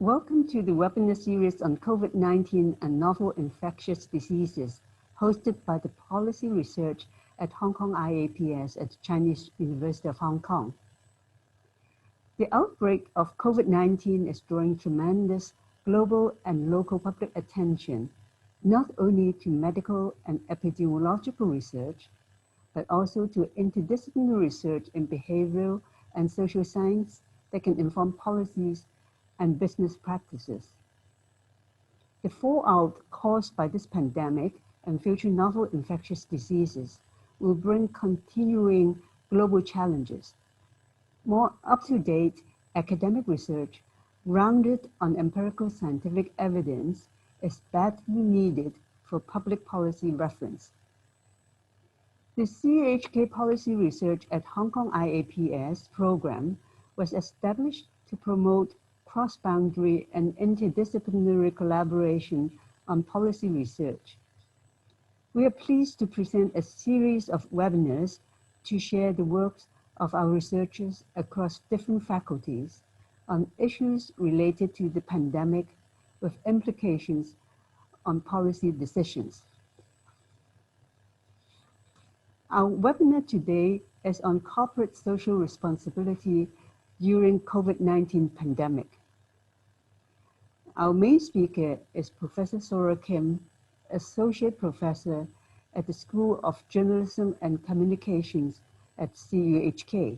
Welcome to the webinar series on COVID-19 and novel infectious diseases, hosted by the Policy Research at Hong Kong IAPS at the Chinese University of Hong Kong. The outbreak of COVID-19 is drawing tremendous global and local public attention, not only to medical and epidemiological research, but also to interdisciplinary research in behavioral and social science that can inform policies and business practices. The fallout caused by this pandemic and future novel infectious diseases will bring continuing global challenges. More up-to-date academic research grounded on empirical scientific evidence is badly needed for public policy reference. The CHK Policy Research at Hong Kong IAPS program was established to promote cross-boundary and interdisciplinary collaboration on policy research. We are pleased to present a series of webinars to share the works of our researchers across different faculties on issues related to the pandemic with implications on policy decisions. Our webinar today is on corporate social responsibility during COVID-19 pandemic. Our main speaker is Professor Sora Kim, Associate Professor at the School of Journalism and Communications at CUHK.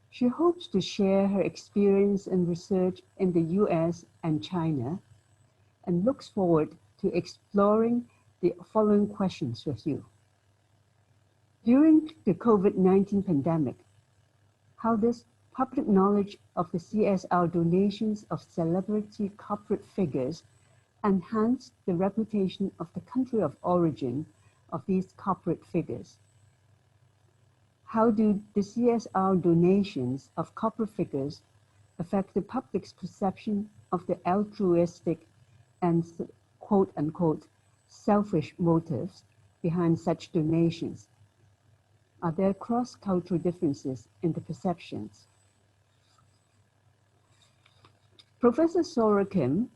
She hopes to share her experience and research in the US and China and looks forward to exploring the following questions with you. During the COVID-19 pandemic, how does public knowledge of the CSR donations of celebrity corporate figures enhance the reputation of the country of origin of these corporate figures? How do the CSR donations of corporate figures affect the public's perception of the altruistic and quote-unquote selfish motives behind such donations? Are there cross-cultural differences in the perceptions? Professor Sora Kim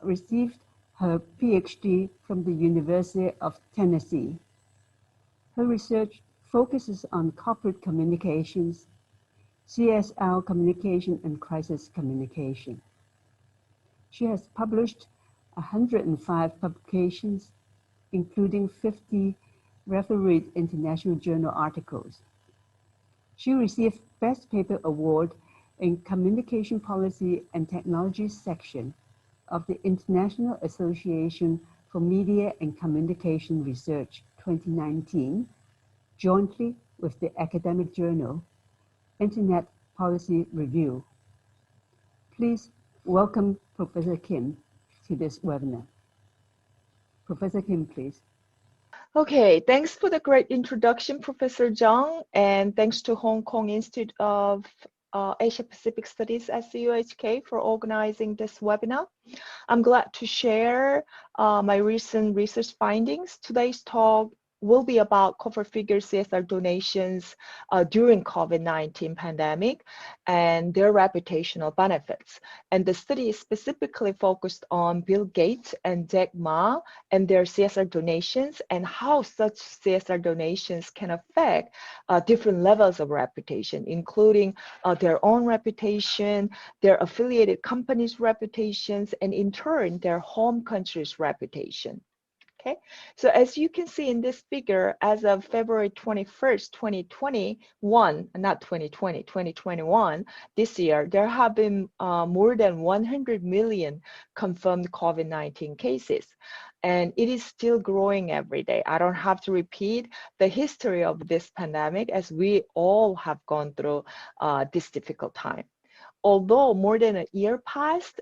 received her PhD from the University of Tennessee. Her research focuses on corporate communications, CSR communication, and crisis communication. She has published 105 publications, including 50 refereed international journal articles. She received Best Paper Award in Communication Policy and Technology section of the International Association for Media and Communication Research 2019, jointly with the academic journal Internet Policy Review. Please welcome Professor Kim to this webinar. Professor Kim, please. Okay, thanks for the great introduction, Professor Zhang, and thanks to Hong Kong Institute of Asia Pacific Studies at CUHK for organizing this webinar. I'm glad to share my recent research findings. Today's talk will be about corporate figure CSR donations during COVID-19 pandemic and their reputational benefits. And the study is specifically focused on Bill Gates and Jack Ma and their CSR donations and how such CSR donations can affect different levels of reputation, including their own reputation, their affiliated companies' reputations, and in turn, their home country's reputation. Okay, so as you can see in this figure, as of February 21st, 2021, not 2020, 2021, this year, there have been more than 100 million confirmed COVID-19 cases. And it is still growing every day. I don't have to repeat the history of this pandemic as we all have gone through this difficult time. Although more than a year passed,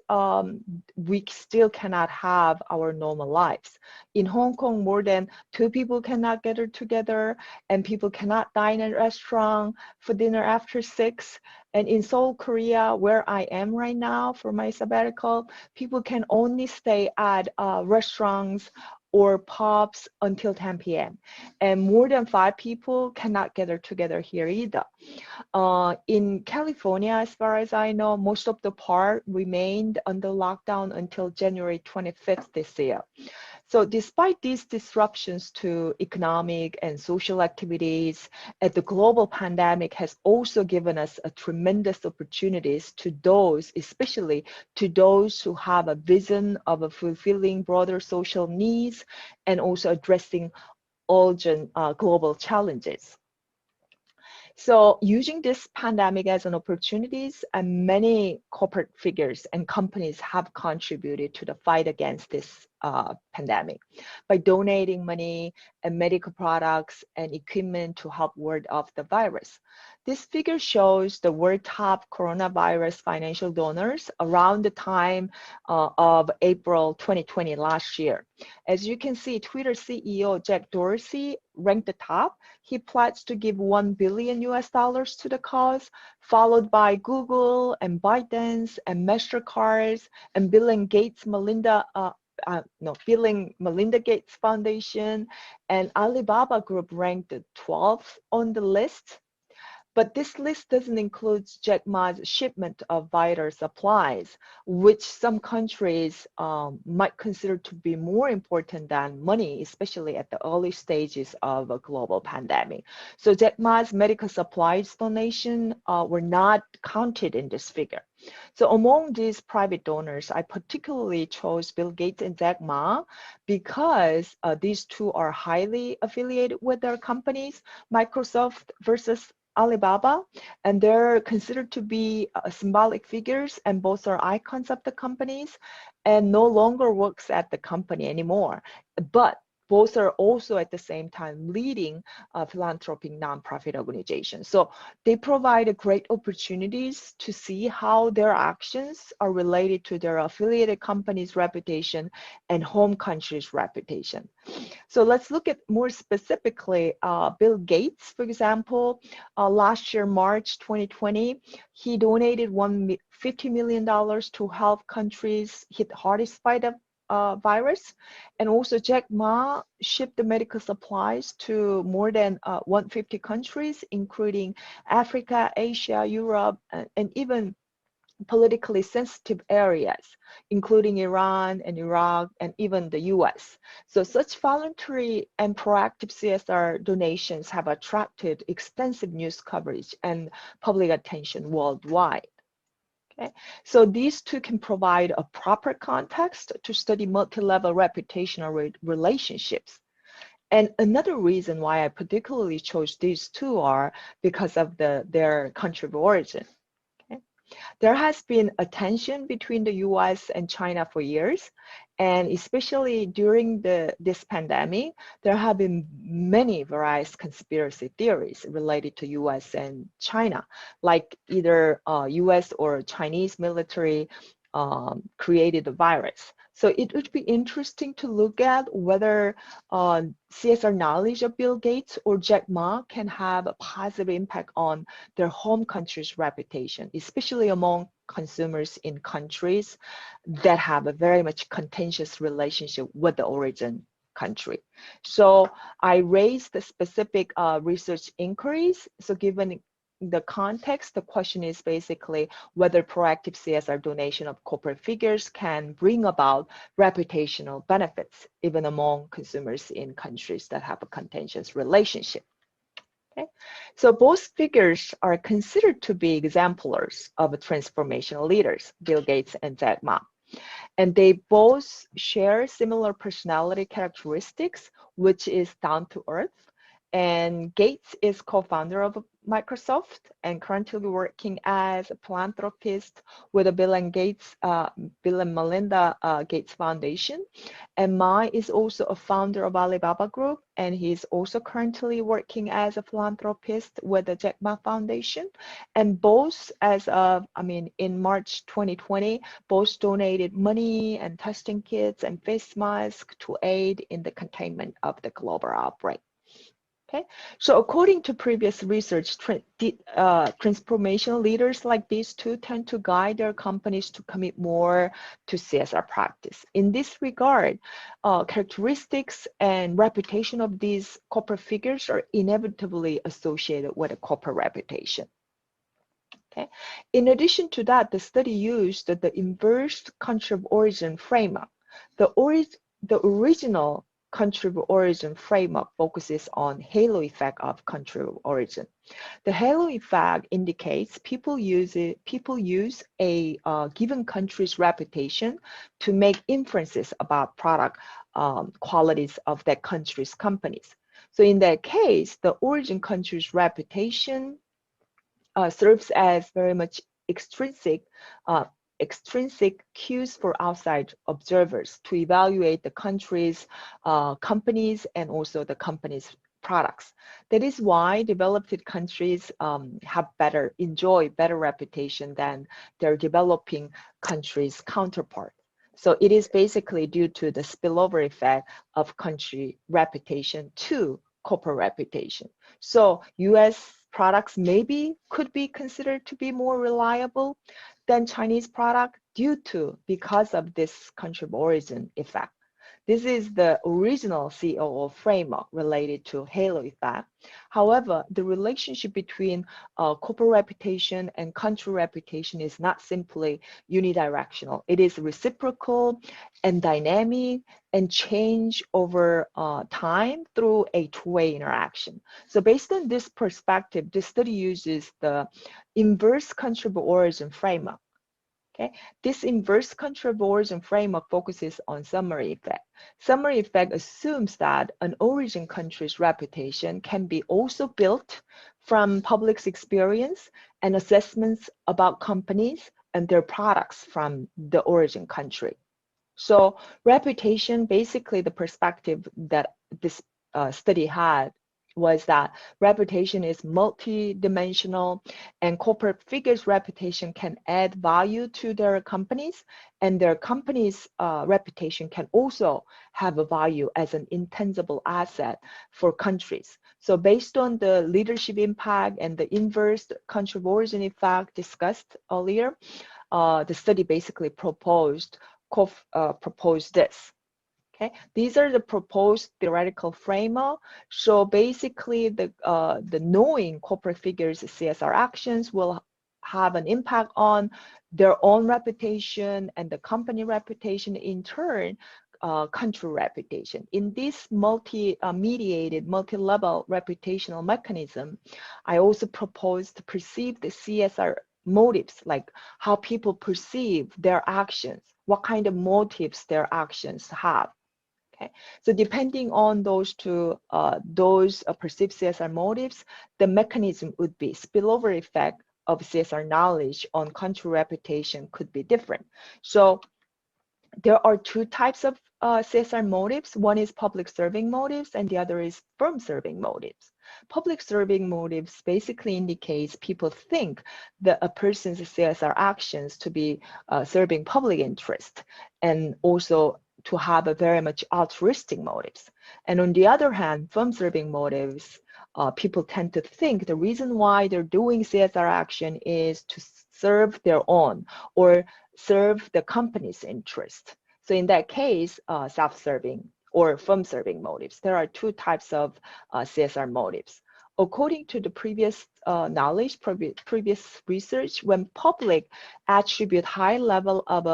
we still cannot have our normal lives. In Hong Kong, more than 2 people cannot gather together, and people cannot dine at a restaurant for dinner after 6. And in Seoul, Korea, where I am right now for my sabbatical, people can only stay at restaurants or pubs until 10 p.m. And more than 5 people cannot gather together here either. In California, as far as I know, most of the park remained under lockdown until January 25th this year. So despite these disruptions to economic and social activities, the global pandemic has also given us a tremendous opportunities to those, especially to those who have a vision of a fulfilling broader social needs and also addressing urgent global challenges. So using this pandemic as an opportunities, and many corporate figures and companies have contributed to the fight against this pandemic by donating money and medical products and equipment to help ward off the virus. This figure shows the world top coronavirus financial donors around the time of April 2020 last year. As you can see, Twitter CEO Jack Dorsey ranked the top. He pledged to give $1 billion to the cause, followed by Google and ByteDance and MasterCard and Bill and Melinda Gates Foundation, and Alibaba Group ranked 12th on the list. But this list doesn't include Jack Ma's shipment of vital supplies, which some countries might consider to be more important than money, especially at the early stages of a global pandemic. So Jack Ma's medical supplies donation were not counted in this figure. So among these private donors, I particularly chose Bill Gates and Jack Ma because these two are highly affiliated with their companies, Microsoft versus Alibaba, and they're considered to be symbolic figures, and both are icons of the companies and no longer works at the company anymore. But both are also at the same time leading philanthropic nonprofit organizations. So they provide great opportunities to see how their actions are related to their affiliated company's reputation and home country's reputation. So let's look at more specifically Bill Gates, for example. Last year, March 2020, he donated $50 million to help countries hit hardest by the virus. And also Jack Ma shipped the medical supplies to more than 150 countries, including Africa, Asia, Europe, and even politically sensitive areas, including Iran and Iraq and even the US. So such voluntary and proactive CSR donations have attracted extensive news coverage and public attention worldwide. Okay, so these two can provide a proper context to study multi-level reputational relationships. And another reason why I particularly chose these two are because of their country of origin. Okay? There has been a tension between the US and China for years, and especially during this pandemic, there have been many various conspiracy theories related to US and China, like either US or Chinese military created the virus. So it would be interesting to look at whether CSR knowledge of Bill Gates or Jack Ma can have a positive impact on their home country's reputation, especially among consumers in countries that have a very much contentious relationship with the origin country. So I raised the specific research inquiries. So given the context, the question is basically whether proactive CSR donation of corporate figures can bring about reputational benefits, even among consumers in countries that have a contentious relationship. Okay. So both figures are considered to be exemplars of transformational leaders, Bill Gates and Jack Ma. And they both share similar personality characteristics, which is down to earth. And Gates is co-founder of Microsoft and currently working as a philanthropist with the Bill and Melinda Gates Foundation. And Ma is also a founder of Alibaba Group, and he's also currently working as a philanthropist with the Jack Ma Foundation. And both, in March 2020, both donated money and testing kits and face masks to aid in the containment of the global outbreak. Okay, so according to previous research, transformational leaders like these two tend to guide their companies to commit more to CSR practice. In this regard, characteristics and reputation of these corporate figures are inevitably associated with a corporate reputation. Okay. In addition to that, the study used the inverse country of origin framework. The original country of origin framework focuses on halo effect of country of origin. The halo effect indicates people use a given country's reputation to make inferences about product qualities of that country's companies. So in that case, the origin country's reputation serves as very much extrinsic cues for outside observers to evaluate the country's companies and also the company's products. That is why developed countries enjoy better reputation than their developing countries' counterpart. So it is basically due to the spillover effect of country reputation to corporate reputation. So US products could be considered to be more reliable than Chinese product because of this country of origin effect. This is the original COO framework related to halo effect. However, the relationship between corporate reputation and country reputation is not simply unidirectional. It is reciprocal and dynamic and change over time through a two-way interaction. So based on this perspective, this study uses the inverse country of origin framework. Okay, this inverse country of origin framework focuses on summary effect. Summary effect assumes that an origin country's reputation can be also built from public's experience and assessments about companies and their products from the origin country. So reputation, basically the perspective that this study had was that reputation is multidimensional and corporate figures' reputation can add value to their companies, and their company's reputation can also have a value as an intangible asset for countries. So based on the leadership impact and the inverse country of origin effect discussed earlier, the study basically proposed this. Okay, these are the proposed theoretical framework. So basically, the knowing corporate figures' CSR actions will have an impact on their own reputation and the company reputation, in turn, country reputation. In this mediated, multi-level reputational mechanism, I also propose to perceive the CSR motives, like how people perceive their actions, what kind of motives their actions have. Okay, so depending on those perceived CSR motives, the mechanism would be spillover effect of CSR knowledge on country reputation could be different. So there are two types of CSR motives. One is public serving motives and the other is firm serving motives. Public serving motives basically indicates people think that a person's CSR actions to be serving public interest and also to have a very much altruistic motives. And on the other hand, firm serving motives, people tend to think the reason why they're doing CSR action is to serve their own or serve the company's interest. So in that case, self-serving or firm-serving motives. There are two types of CSR motives. According to the previous knowledge, previous research, when public attribute high level of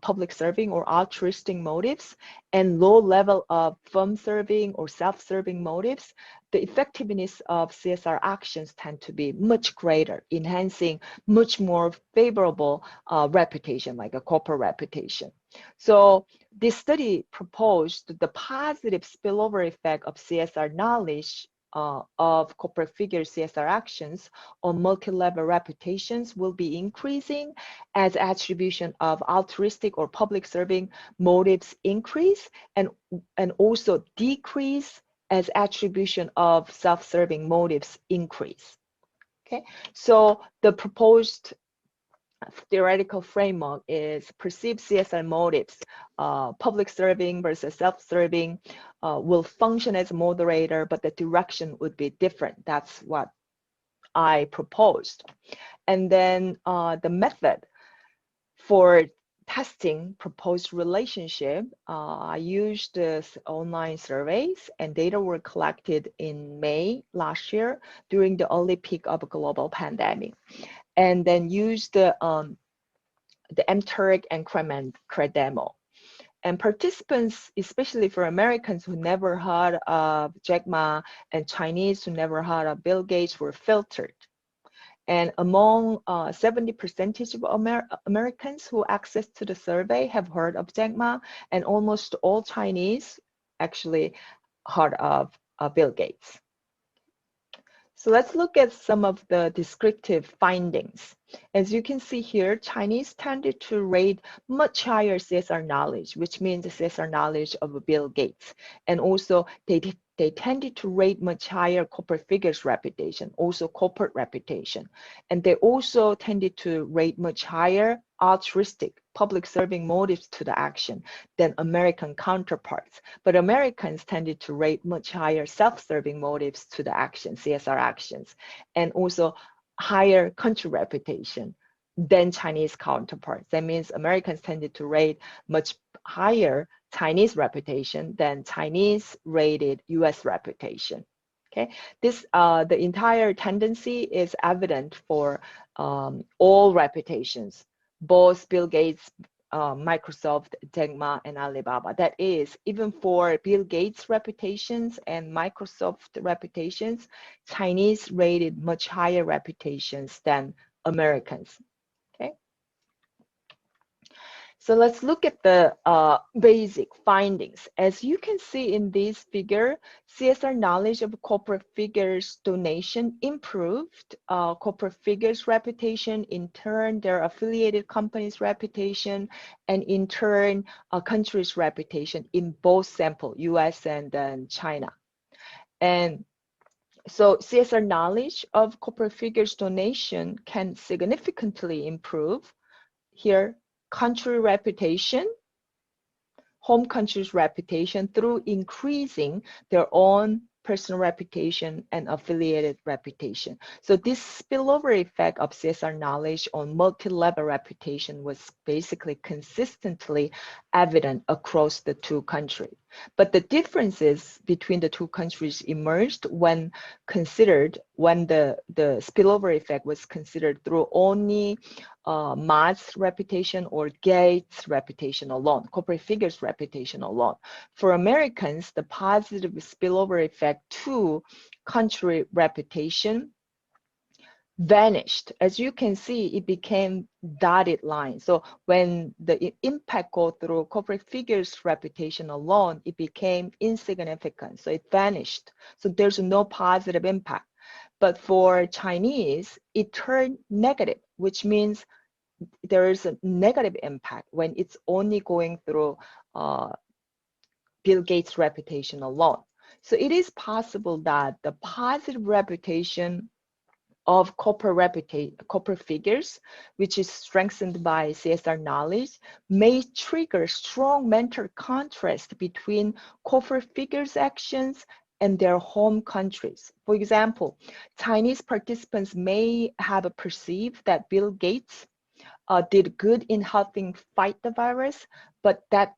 public serving or altruistic motives and low level of firm serving or self-serving motives, the effectiveness of CSR actions tend to be much greater, enhancing much more favorable reputation, like a corporate reputation. So this study proposed the positive spillover effect of CSR knowledge of corporate figure CSR actions on multi-level reputations will be increasing as attribution of altruistic or public serving motives increase and also decrease as attribution of self-serving motives increase. Okay, so the proposed theoretical framework is perceived CSR motives, public serving versus self-serving, will function as a moderator, but the direction would be different. That's what I proposed. And then the method for testing proposed relationship, I used online surveys, and data were collected in May last year during the early peak of a global pandemic, and then used the empiric and CREDEMO. And participants, especially for Americans who never heard of Jack Ma and Chinese who never heard of Bill Gates, were filtered. And among 70% of Americans who access to the survey have heard of Jack Ma, and almost all Chinese actually heard of Bill Gates. So let's look at some of the descriptive findings. As you can see here, Chinese tended to rate much higher CSR knowledge, which means CSR knowledge of Bill Gates. And also they tended to rate much higher corporate figures reputation, also corporate reputation. And they also tended to rate much higher altruistic, public serving motives to the action than American counterparts. But Americans tended to rate much higher self-serving motives to the action, CSR actions, and also higher country reputation than Chinese counterparts. That means Americans tended to rate much higher Chinese reputation than Chinese rated US reputation. Okay, this the entire tendency is evident for all reputations, both Bill Gates, Microsoft, Jack Ma, and Alibaba. That is, even for Bill Gates' reputations and Microsoft reputations, Chinese rated much higher reputations than Americans. Okay. So let's look at the basic findings. As you can see in this figure, CSR knowledge of corporate figures donation improved corporate figures reputation, in turn their affiliated companies reputation, and in turn a country's reputation in both sample, US and then China. And so CSR knowledge of corporate figures donation can significantly improve here country reputation, home country's reputation through increasing their own personal reputation and affiliated reputation. So this spillover effect of CSR knowledge on multi-level reputation was basically consistently evident across the two countries. But the differences between the two countries emerged when the spillover effect was considered through only Ma's reputation or Gates' reputation alone, corporate figures' reputation alone. For Americans, the positive spillover effect to country reputation vanished. As you can see, it became dotted line. So when the impact go through corporate figures reputation alone, it became insignificant. So it vanished. So there's no positive impact. But for Chinese, it turned negative, which means there is a negative impact when it's only going through Bill Gates' reputation alone. So it is possible that the positive reputation of corporate figures, which is strengthened by CSR knowledge, may trigger strong mental contrast between corporate figures' actions and their home countries. For example, Chinese participants may have perceived that Bill Gates did good in helping fight the virus, but that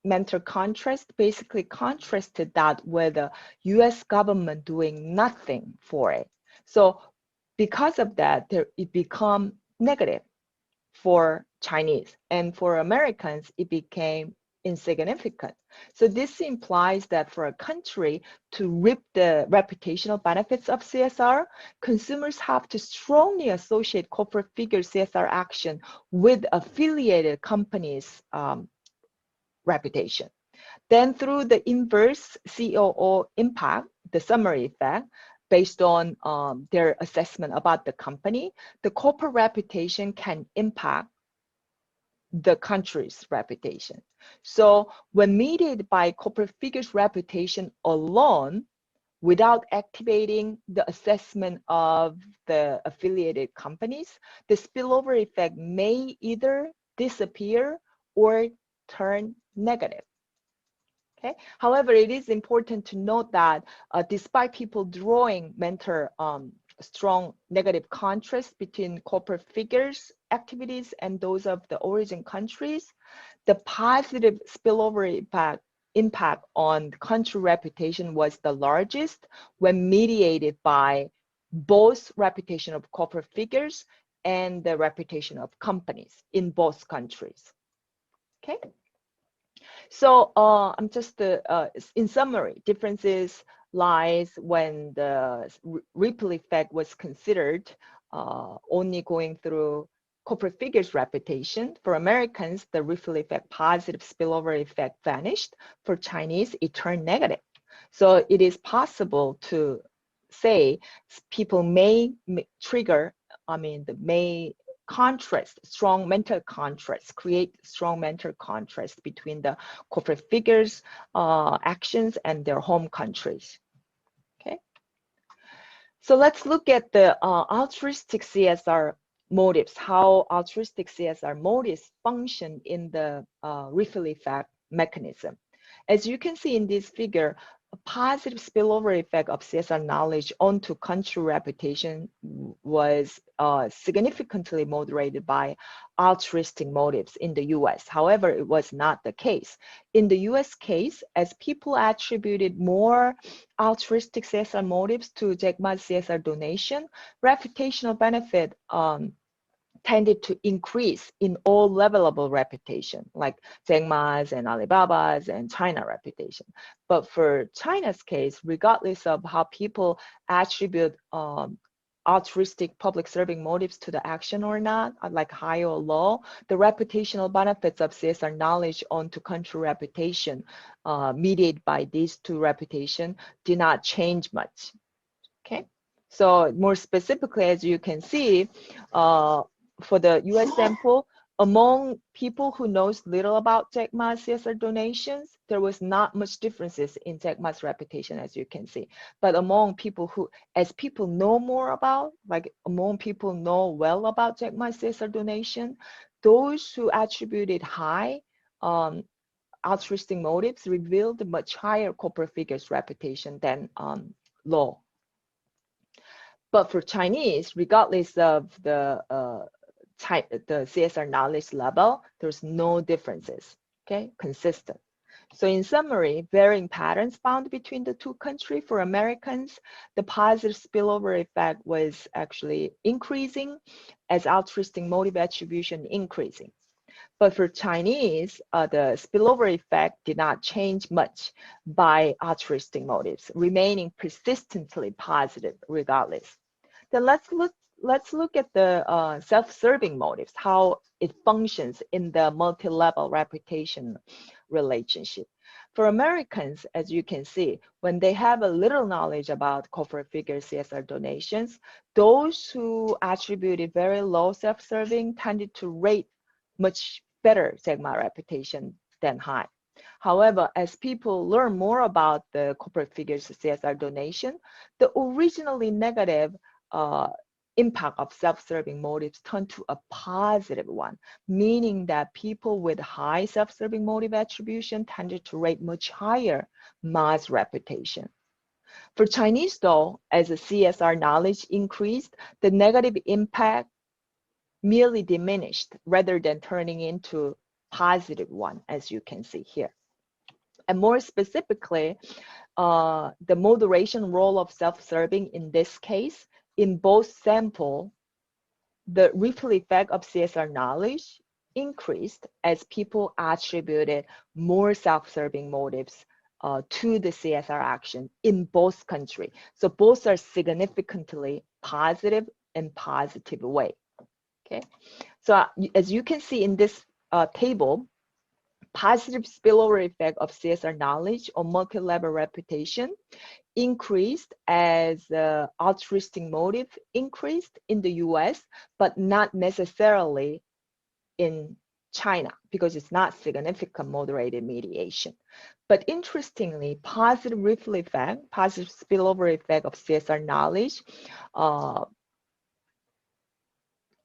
mental contrast basically contrasted that with the US government doing nothing for it. So because of that, it became negative for Chinese, and for Americans, it became insignificant. So this implies that for a country to reap the reputational benefits of CSR, consumers have to strongly associate corporate figure CSR action with affiliated companies' reputation. Then through the inverse COO impact, the summary effect, based on their assessment about the company, the corporate reputation can impact the country's reputation. So when mediated by corporate figures' reputation alone, without activating the assessment of the affiliated companies, the spillover effect may either disappear or turn negative. Okay. However, it is important to note that despite people drawing mental strong negative contrast between corporate figures activities and those of the origin countries, the positive spillover impact on country reputation was the largest when mediated by both reputation of corporate figures and the reputation of companies in both countries. Okay. So I'm just in summary, differences lies when the ripple effect was considered only going through corporate figures' reputation. For Americans, the ripple effect positive spillover effect vanished. For Chinese, it turned negative. So it is possible to say people may trigger, may contrast, strong mental contrast, create strong mental contrast between the corporate figures' actions and their home countries. Okay. So let's look at the altruistic CSR motives, how altruistic CSR motives function in the ripple effect mechanism. As you can see in this figure, a positive spillover effect of CSR knowledge onto country reputation was significantly moderated by altruistic motives in the US. However, it was not the case. In the US case, as people attributed more altruistic CSR motives to Jack Ma's CSR donation, reputational benefit tended to increase in all levelable reputation, like Jack Ma's and Alibaba's and China reputation. But for China's case, regardless of how people attribute altruistic public serving motives to the action or not, like high or low, the reputational benefits of CSR knowledge onto country reputation mediated by these two reputation did not change much. Okay, so more specifically, as you can see, for the US sample, among people who knows little about Jack Ma's CSR donations, there was not much differences in Jack Ma's reputation, as you can see. But among people who, as people know more about, like among people know well about Jack Ma's CSR donation, those who attributed high altruistic motives revealed much higher corporate figures reputation than low. But for Chinese, regardless of the CSR knowledge level, there's no differences, okay, consistent. So in summary, varying patterns found between the two countries. For Americans, the positive spillover effect was actually increasing as altruistic motive attribution increasing. But for Chinese, the spillover effect did not change much by altruistic motives, remaining persistently positive regardless. Then let's look at the self-serving motives, how it functions in the multi-level reputation relationship. For Americans, as you can see, when they have a little knowledge about corporate figure CSR donations, those who attributed very low self-serving tended to rate much better Jack Ma reputation than high. However, as people learn more about the corporate figures CSR donation, the originally negative impact of self-serving motives turn to a positive one, meaning that people with high self-serving motive attribution tended to rate much higher Ma's reputation. For Chinese though, as the CSR knowledge increased, the negative impact merely diminished rather than turning into positive one, as you can see here. And more specifically, the moderation role of self-serving in this case, in both sample, the ripple effect of CSR knowledge increased as people attributed more self-serving motives to the CSR action in both countries. So both are significantly positive and positive way. Okay, so as you can see in this table, positive spillover effect of CSR knowledge on multi-level reputation increased as altruistic motive increased in the US, but not necessarily in China because it's not significant moderated mediation. But interestingly, positive ripple effect, positive spillover effect of CSR knowledge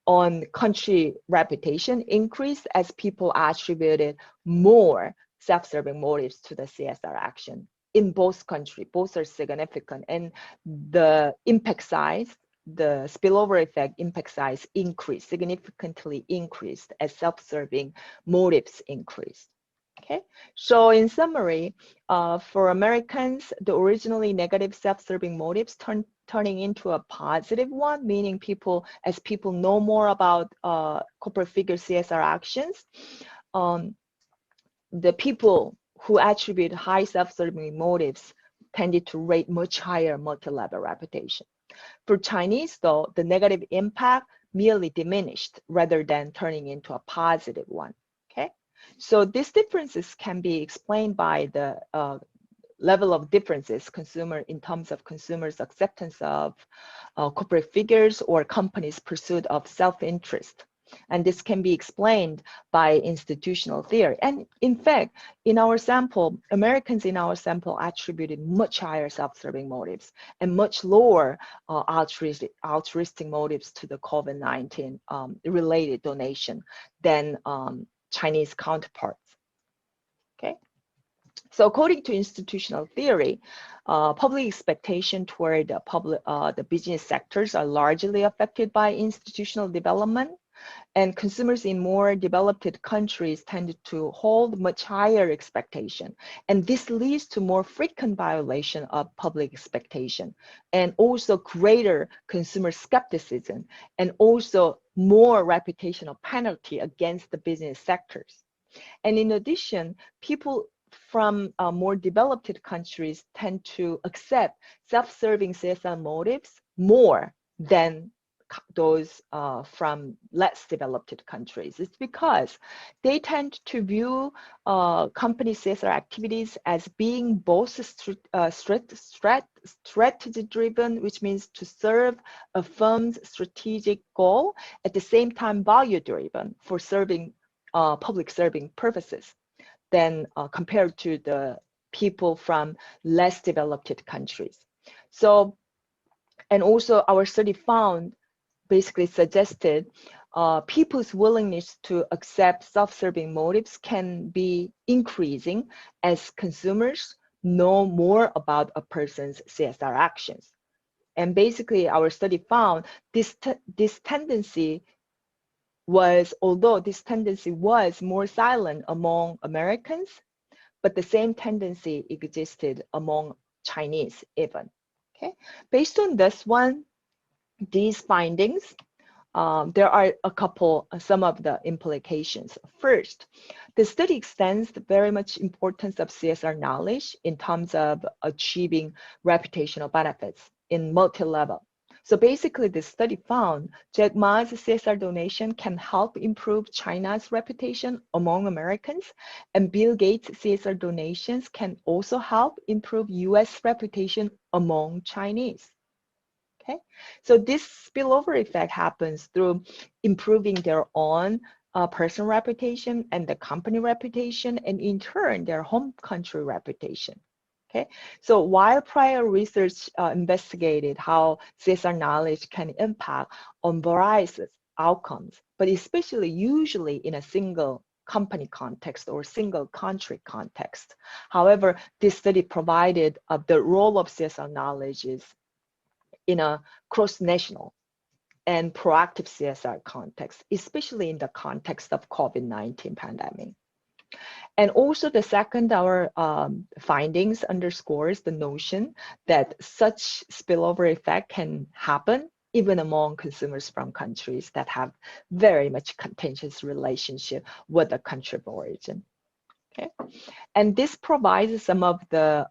on country reputation increased as people attributed more self-serving motives to the CSR action in both countries. Both are significant, and the impact size, the spillover effect impact size increased, significantly increased as self-serving motives increased. Okay, so in summary, for Americans, the originally negative self-serving motives turning into a positive one, meaning as people know more about corporate figure CSR actions, the people who attribute high self-serving motives tended to rate much higher multi-level reputation. For Chinese, though, the negative impact merely diminished rather than turning into a positive one. Okay, so these differences can be explained by the level of differences in terms of consumers' acceptance of corporate figures or companies' pursuit of self-interest. And this can be explained by institutional theory. And in fact, in our sample, Americans in our sample attributed much higher self-serving motives and much lower altruistic motives to the COVID-19 related donation than Chinese counterparts. Okay. So according to institutional theory, public expectation toward the business sectors are largely affected by institutional development, and consumers in more developed countries tend to hold much higher expectation. And this leads to more frequent violation of public expectation, and also greater consumer skepticism, and also more reputational penalty against the business sectors. And in addition, people from more developed countries tend to accept self-serving CSR motives more than those from less developed countries. It's because they tend to view company CSR activities as being both strategy-driven, which means to serve a firm's strategic goal, at the same time value-driven for serving public serving purposes, than compared to the people from less developed countries. So, and also our study found, basically suggested, people's willingness to accept self-serving motives can be increasing as consumers know more about a person's CSR actions. And basically our study found this tendency was, although this tendency was more silent among Americans, but the same tendency existed among Chinese even. Okay, based on this one, these findings, there are some of the implications. First, the study extends the very much importance of CSR knowledge in terms of achieving reputational benefits in multi-level. So basically, the study found Jack Ma's CSR donation can help improve China's reputation among Americans, and Bill Gates' CSR donations can also help improve US reputation among Chinese. Okay, so this spillover effect happens through improving their own personal reputation and the company reputation, and in turn, their home country reputation. Okay, so while prior research investigated how CSR knowledge can impact on various outcomes, but especially usually in a single company context or single country context. However, this study provided the role of CSR knowledge is in a cross-national and proactive CSR context, especially in the context of COVID-19 pandemic. And also the second, our findings underscores the notion that such spillover effect can happen even among consumers from countries that have very much contentious relationship with the country of origin. Okay, and this provides some of the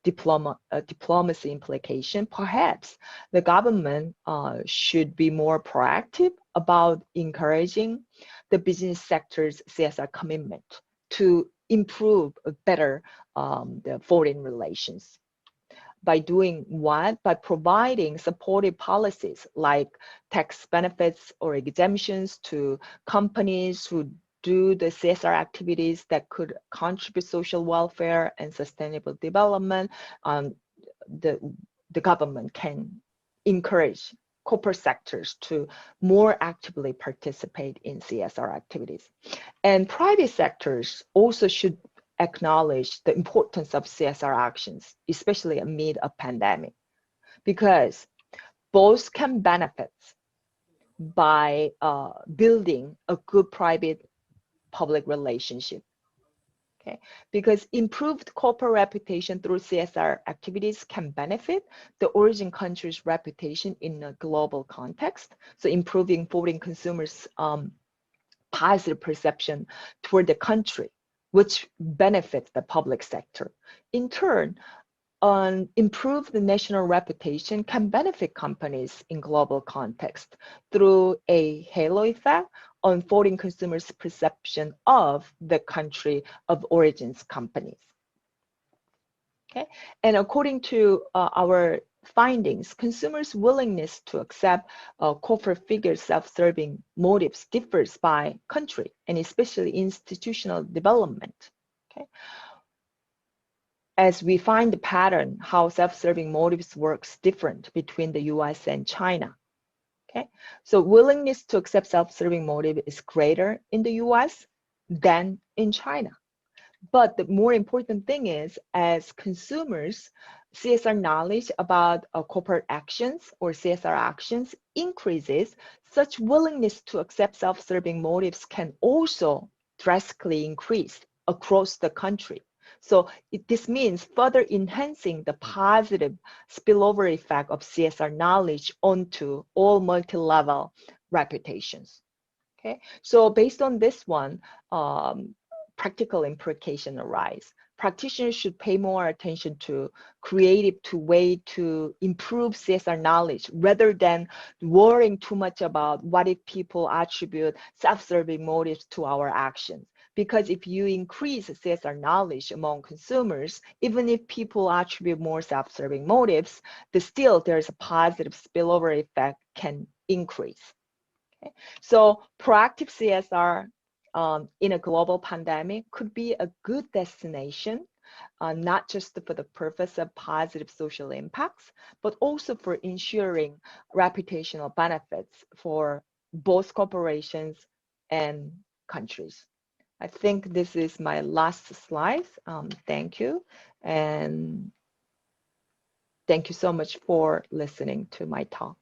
diplomacy implication. Perhaps the government should be more proactive about encouraging the business sector's CSR commitment to improve better the foreign relations. By doing what? By providing supportive policies like tax benefits or exemptions to companies who do the CSR activities that could contribute social welfare and sustainable development, the government can encourage corporate sectors to more actively participate in CSR activities. And private sectors also should acknowledge the importance of CSR actions, especially amid a pandemic, because both can benefit by building a good private-public relationship. Okay, because improved corporate reputation through CSR activities can benefit the origin country's reputation in a global context. So improving foreign consumers' positive perception toward the country, which benefits the public sector. In turn, improved national reputation can benefit companies in global context through a halo effect on foreign consumers' perception of the country of origins companies. Okay, and according to our findings, consumers' willingness to accept corporate figures' self-serving motives differs by country and especially institutional development. Okay, as we find the pattern how self-serving motives works different between the US and China. Okay, so willingness to accept self-serving motive is greater in the US than in China. But the more important thing is, as consumers, CSR knowledge about corporate actions or CSR actions increases, such willingness to accept self-serving motives can also drastically increase across the country. So this means further enhancing the positive spillover effect of CSR knowledge onto all multi-level reputations. Okay, so based on this one, practical implication arise. Practitioners should pay more attention to creative way to improve CSR knowledge rather than worrying too much about what if people attribute self-serving motives to our actions. Because if you increase CSR knowledge among consumers, even if people attribute more self-serving motives, still there's a positive spillover effect can increase. Okay? So proactive CSR in a global pandemic could be a good destination, not just for the purpose of positive social impacts, but also for ensuring reputational benefits for both corporations and countries. I think this is my last slide. Thank you. And thank you so much for listening to my talk.